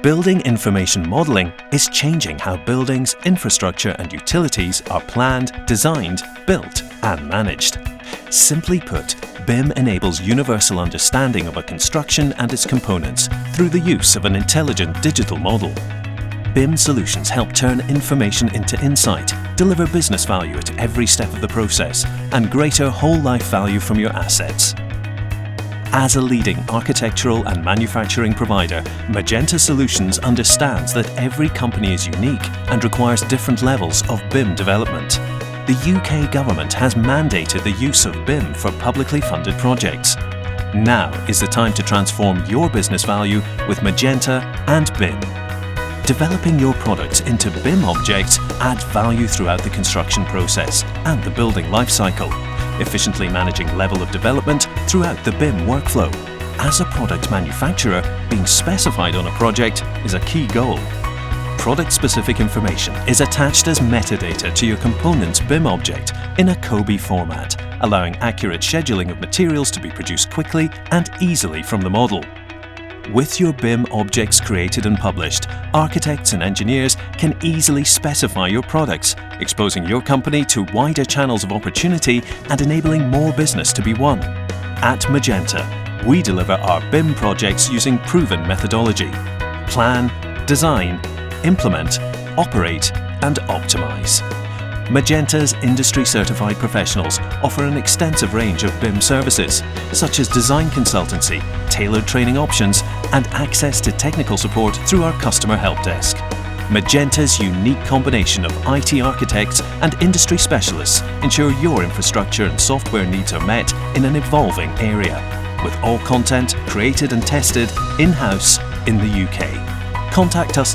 Building information modelling is changing how buildings, infrastructure and utilities are planned, designed, built and managed. Simply put, BIM enables universal understanding of a construction and its components through the use of an intelligent digital model. BIM solutions help turn information into insight, deliver business value at every step of the process, and greater whole-life value from your assets. As a leading architectural and manufacturing provider, Magenta Solutions understands that every company is unique and requires different levels of BIM development. The UK government has mandated the use of BIM for publicly funded projects. Now is the time to transform your business value with Magenta and BIM. Developing your products into BIM objects adds value throughout the construction process and the building lifecycle, efficiently managing level of development throughout the BIM workflow. As a product manufacturer, being specified on a project is a key goal. Product-specific information is attached as metadata to your component's BIM object in a COBie format, allowing accurate scheduling of materials to be produced quickly and easily from the model. With your BIM objects created and published, architects and engineers can easily specify your products, exposing your company to wider channels of opportunity and enabling more business to be won. At Magenta, we deliver our BIM projects using proven methodology. Plan, design, implement, operate and optimize. Magenta's industry-certified professionals offer an extensive range of BIM services, such as design consultancy, tailored training options, and access to technical support through our customer help desk. Magenta's unique combination of IT architects and industry specialists ensure your infrastructure and software needs are met in an evolving area, with all content created and tested in-house in the UK. Contact us today.